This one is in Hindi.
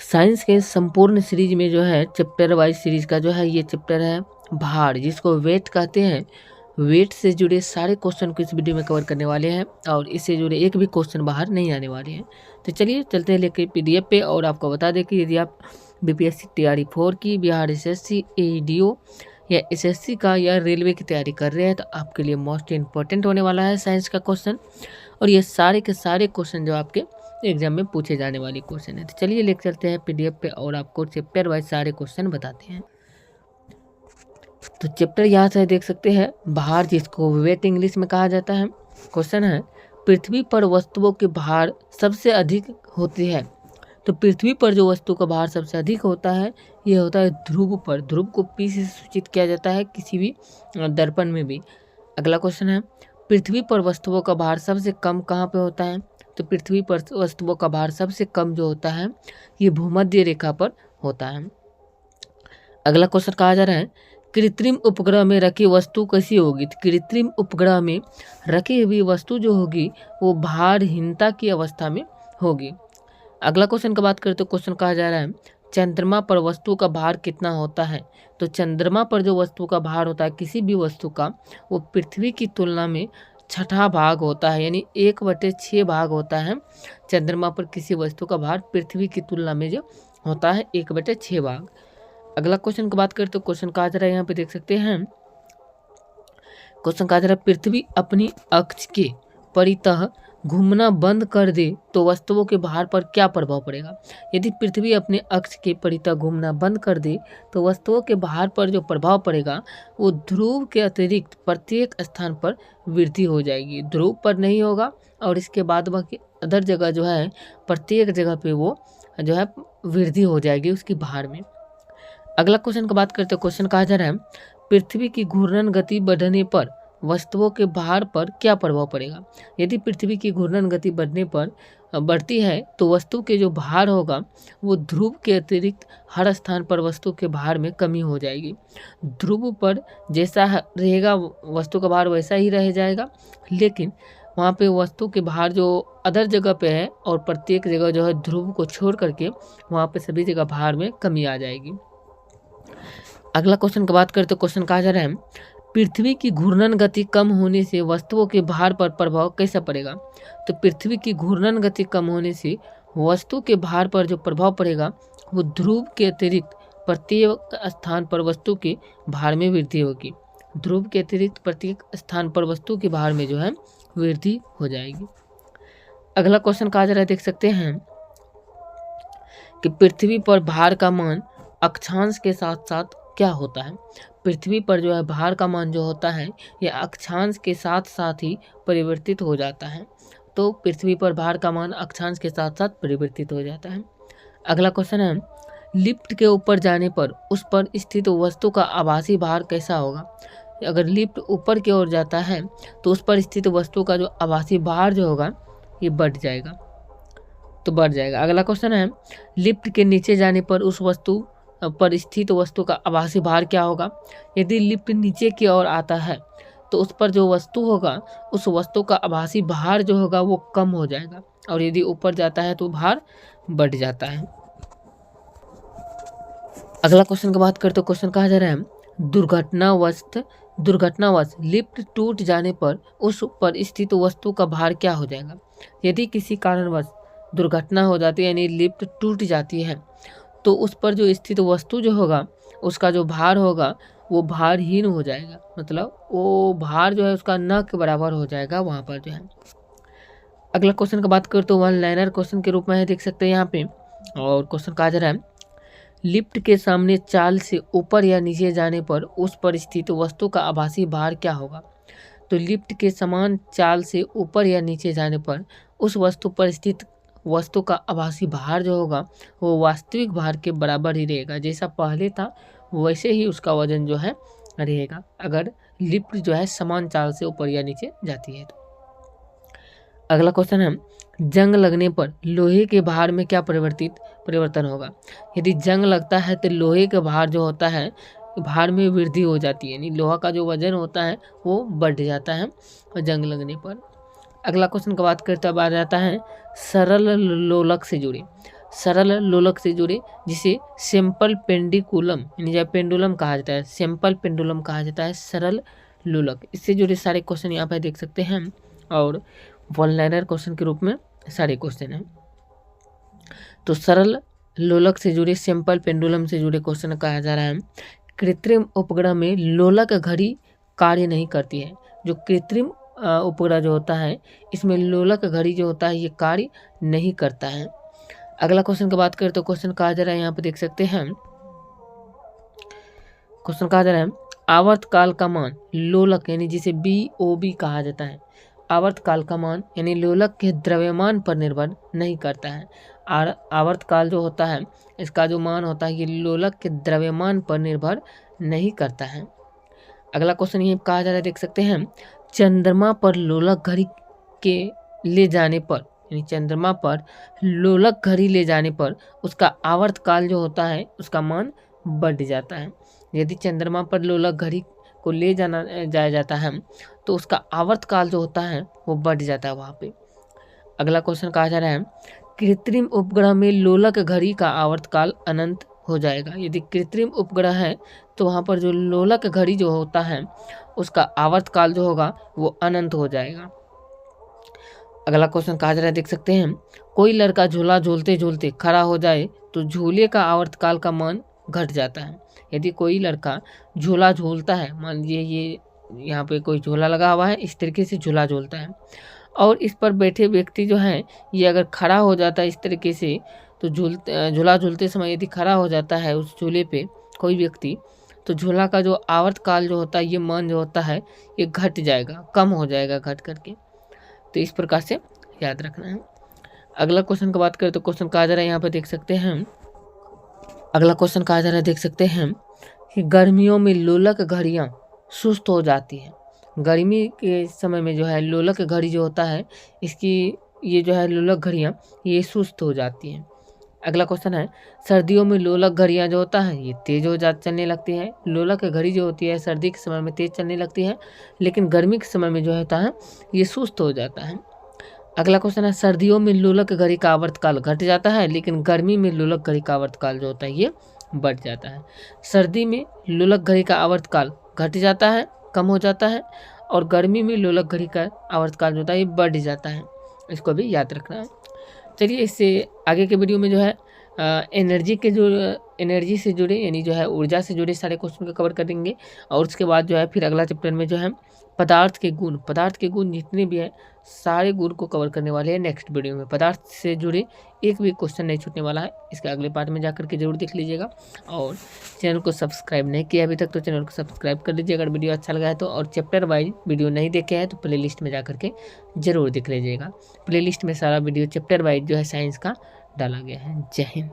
साइंस के संपूर्ण सीरीज में जो है चैप्टर वाइज सीरीज का जो है ये चैप्टर है भार, जिसको वेट कहते हैं। वेट से जुड़े सारे क्वेश्चन को इस वीडियो में कवर करने वाले हैं और इससे जुड़े एक भी क्वेश्चन बाहर नहीं आने वाले हैं। तो चलिए चलते हैं लेकर पीडीएफ पे। और आपको बता दें कि यदि आप बीपीएससी तैयारी 4 की, बिहार एसएससी, एईडीओ या एसएससी का या रेलवे की तैयारी कर रहे हैं तो आपके लिए मोस्ट इंपॉर्टेंट होने वाला है साइंस का क्वेश्चन। और ये सारे के सारे क्वेश्चन जो आपके एग्जाम में पूछे जाने वाले क्वेश्चन है। तो चलिए लेकर चलते हैं पीडीएफ पे और आपको चैप्टर वाइज सारे क्वेश्चन बताते हैं। तो चैप्टर यहाँ से देख सकते हैं भार, जिसको वेट इंग्लिश में कहा जाता है। क्वेश्चन है पृथ्वी पर वस्तुओं के भार सबसे अधिक होती है। तो पृथ्वी पर जो वस्तु का भार सबसे अधिक होता है ये होता है ध्रुव पर। ध्रुव को पी से सूचित किया जाता है किसी भी दर्पण में भी। अगला क्वेश्चन है पृथ्वी पर वस्तुओं का भार सबसे कम कहाँ पे होता है। तो पृथ्वी पर वस्तुओं का भार सबसे कम जो होता है ये भूमध्य रेखा पर होता है। अगला क्वेश्चन कहा जा रहा है कृत्रिम उपग्रह में रखी वस्तु कैसी होगी। तो कृत्रिम उपग्रह में रखी हुई वस्तु जो होगी वो भारहीनता की अवस्था में होगी। अगला क्वेश्चन की बात करें तो क्वेश्चन कहा जा रहा है चंद्रमा पर वस्तु का भार कितना होता है। तो चंद्रमा पर जो वस्तु का भार होता है किसी भी वस्तु का वो पृथ्वी की तुलना में छठा भाग होता है, यानी 1/6 भाग होता है। चंद्रमा पर किसी वस्तु का भार पृथ्वी की तुलना में जो होता है 1/6 भाग। अगला क्वेश्चन की बात करें तो क्वेश्चन कहा जा रहा है यहाँ पे देख सकते हैं क्वेश्चन कहा जा रहा है पृथ्वी अपनी अक्ष के परितः घूमना बंद कर दे तो वस्तुओं के भार पर क्या प्रभाव पड़ेगा। यदि पृथ्वी अपने अक्ष के परितः घूमना बंद कर दे तो वस्तुओं के भार पर जो प्रभाव पड़ेगा वो ध्रुव के अतिरिक्त प्रत्येक स्थान पर वृद्धि हो जाएगी। ध्रुव पर नहीं होगा और इसके बाद बाकी अदर जगह जो है प्रत्येक जगह पे वो जो है वृद्धि हो जाएगी उसकी भार में। अगला क्वेश्चन की बात करते हैं क्वेश्चन कहा जा रहा है पृथ्वी की घूर्णन गति बढ़ने पर वस्तुओं के भार पर क्या प्रभाव पड़ेगा। यदि पृथ्वी की घूर्णन गति बढ़ने पर बढ़ती है तो वस्तु के जो भार होगा वो ध्रुव के अतिरिक्त हर स्थान पर वस्तु के भार में कमी हो जाएगी। ध्रुव पर जैसा रहेगा वस्तु का भार वैसा ही रह जाएगा, लेकिन वहाँ पे वस्तु के भार जो अदर जगह पे है और प्रत्येक जगह जो है ध्रुव को छोड़ करके वहाँ पे सभी जगह भार में कमी आ जाएगी। अगला क्वेश्चन की बात करें तो क्वेश्चन कहा जा रहा है पृथ्वी की घूर्णन गति कम होने से वस्तुओं के भार पर प्रभाव कैसा पड़ेगा। तो पृथ्वी की घूर्णन गति कम होने से वस्तु के भार पर जो प्रभाव पड़ेगा वो ध्रुव के अतिरिक्त प्रत्येक स्थान पर वस्तु के भार में वृद्धि होगी। ध्रुव के अतिरिक्त प्रत्येक स्थान पर वस्तु के भार में जो है वृद्धि हो जाएगी। अगला क्वेश्चन कहा जा रहा है देख सकते हैं कि पृथ्वी पर भार का मान अक्षांश के साथ साथ क्या होता है। पृथ्वी पर जो है भार का मान जो होता है ये अक्षांश के साथ साथ ही परिवर्तित हो जाता है। तो पृथ्वी पर भार का मान अक्षांश के साथ साथ परिवर्तित हो जाता है। अगला क्वेश्चन है लिफ्ट के ऊपर जाने पर उस पर स्थित वस्तु का आभासी भार कैसा होगा। अगर लिफ्ट ऊपर की ओर जाता है तो उस पर स्थित वस्तु का जो आभासी भार जो होगा ये बढ़ जाएगा। अगला क्वेश्चन है लिफ्ट के नीचे जाने पर उस वस्तु पर स्थित वस्तु का आभासी भार क्या होगा। यदि लिफ्ट नीचे की ओर आता है तो उस पर जो वस्तु होगा उस वस्तु का आभासी भार जो होगा वो कम हो जाएगा, और यदि ऊपर जाता है तो भार बढ़ जाता है। अगला क्वेश्चन की बात करते तो क्वेश्चन कहा जा रहा है दुर्घटनावश लिफ्ट टूट जाने पर उस पर स्थित वस्तु का भार क्या हो जाएगा। यदि किसी कारणवश दुर्घटना हो जाती है यानी लिफ्ट टूट जाती है तो उस पर जो स्थित वस्तु जो होगा उसका जो भार होगा वो भारहीन हो जाएगा, मतलब वो भार जो है उसका न के बराबर हो जाएगा वहाँ पर जो है। अगला क्वेश्चन की बात करें तो वन लाइनर क्वेश्चन के रूप में है देख सकते हैं यहाँ पे। और क्वेश्चन कहा जा रहा है लिफ्ट के सामने चाल से ऊपर या नीचे जाने पर उस पर स्थित वस्तु का आभासी भार क्या होगा। तो लिफ्ट के समान चाल से ऊपर या नीचे जाने पर उस वस्तु पर स्थित वस्तु का आभासी भार जो होगा वो वास्तविक भार के बराबर ही रहेगा। जैसा पहले था वैसे ही उसका वजन जो है रहेगा अगर लिफ्ट जो है समान चाल से ऊपर या नीचे जाती है तो। अगला क्वेश्चन है जंग लगने पर लोहे के भार में क्या परिवर्तन होगा। यदि जंग लगता है तो लोहे का भार जो होता है भार में वृद्धि हो जाती है, यानी लोहा का जो वजन होता है वो बढ़ जाता है जंग लगने पर। अगला क्वेश्चन की बात करते अब आ जाता है सरल लोलक से जुड़े। सरल लोलक से जुड़े, जिसे सिंपल पेंडिकुलम यानी जब पेंडुलम कहा जाता है, सिंपल पेंडुलम कहा जाता है सरल लोलक। इससे जुड़े सारे क्वेश्चन यहाँ पर देख सकते हैं और वन लाइनर क्वेश्चन के रूप में सारे क्वेश्चन हैं। तो सरल लोलक से जुड़े, सिंपल पेंडुलम से जुड़े क्वेश्चन कहा जा रहा है कृत्रिम उपग्रह में लोलक घड़ी कार्य नहीं करती है। जो कृत्रिम उपग्रह जो होता है इसमें लोलक घड़ी जो होता है ये कार्य नहीं करता है। अगला क्वेश्चन की बात करें तो क्वेश्चन कहा जा रहा है, यहाँ पे देख सकते हैं क्वेश्चन कहा जा रहा है आवर्तकाल का मान लोलक यानी जिसे BOB कहा जाता है, आवर्तकाल का मान यानी लोलक के द्रव्यमान पर निर्भर नहीं करता है। और आवर्तकाल जो होता है इसका जो मान होता है ये लोलक के द्रव्यमान पर निर्भर नहीं करता है। अगला क्वेश्चन ये कहा जा रहा है, देख सकते हैं चंद्रमा पर लोलक घड़ी के ले जाने पर यानी चंद्रमा पर लोलक घड़ी ले जाने पर उसका आवर्तकाल जो होता है उसका मान बढ़ जाता है। यदि चंद्रमा पर लोलक घड़ी को ले जाया जाता है तो उसका आवर्तकाल जो होता है वो बढ़ जाता है वहाँ पे। अगला क्वेश्चन कहा जा रहा है कृत्रिम उपग्रह में लोलक घड़ी का आवर्तकाल अनंत हो जाएगा। यदि कृत्रिम उपग्रह है तो वहाँ पर जो लोलक घड़ी जो होता है उसका आवर्तकाल जो होगा वो अनंत हो जाएगा। अगला क्वेश्चन कहा जा रहा है, देख सकते हैं कोई लड़का झूला झूलते झूलते खड़ा हो जाए तो झूले का आवर्तकाल का मान घट जाता है। यदि कोई लड़का झूला झूलता है, मान लीजिए ये यहाँ पे कोई झूला लगा हुआ है, इस तरीके से झूला झूलता है और इस पर बैठे व्यक्ति जो है ये अगर खड़ा हो जाता है इस तरीके से, तो झूला झूलते समय यदि खड़ा हो जाता है उस झूले पे कोई व्यक्ति, तो झूला का जो आवर्तकाल जो होता है ये मान जो होता है ये घट जाएगा, कम हो जाएगा घट करके। तो इस प्रकार से याद रखना है। अगला क्वेश्चन की बात करें तो क्वेश्चन कहा जा रहा है, यहाँ पे देख सकते हैं अगला क्वेश्चन कहा जा रहा है, देख सकते हैं कि गर्मियों में लोलक घड़ियाँ सुस्त हो जाती हैं। गर्मी के समय में जो है लोलक घड़ी जो होता है इसकी ये जो है लोलक घड़ियाँ ये सुस्त हो जाती हैं। अगला क्वेश्चन है सर्दियों में लोलक घड़ियाँ जो होता है ये तेज हो जा चलने लगती है। लोलक घड़ी जो होती है सर्दी के समय में तेज चलने लगती है, लेकिन गर्मी के समय में जो होता है ये सुस्त हो जाता है। अगला क्वेश्चन है सर्दियों में लोलक घड़ी का आवर्तकाल घट जाता है, लेकिन गर्मी में लोलक घड़ी का आवर्तकाल जो होता है ये बढ़ जाता है। सर्दी में लोलक घड़ी का आवर्तकाल घट जाता है, कम हो जाता है, और गर्मी में लोलक घड़ी का आवर्तकाल जो होता है ये बढ़ जाता है। इसको भी याद रखना है। चलिए इससे आगे के वीडियो में जो है एनर्जी से जुड़े यानी जो है ऊर्जा से जुड़े सारे क्वेश्चन को कवर करेंगे। और उसके बाद जो है फिर अगला चैप्टर में जो है पदार्थ के गुण जितने भी हैं सारे गुण को कवर करने वाले हैं नेक्स्ट वीडियो में। पदार्थ से जुड़े एक भी क्वेश्चन नहीं छूटने वाला है। इसके अगले पार्ट में जाकर के जरूर देख लीजिएगा। और चैनल को सब्सक्राइब नहीं किया अभी तक तो चैनल को सब्सक्राइब कर लीजिए अगर वीडियो अच्छा लगा है तो। और चैप्टर वाइज वीडियो नहीं देखे हैं तो प्लेलिस्ट में जाकर के जरूर देख लीजिएगा। प्लेलिस्ट में सारा वीडियो चैप्टर वाइज जो है साइंस का डाला गया है। जय हिंद।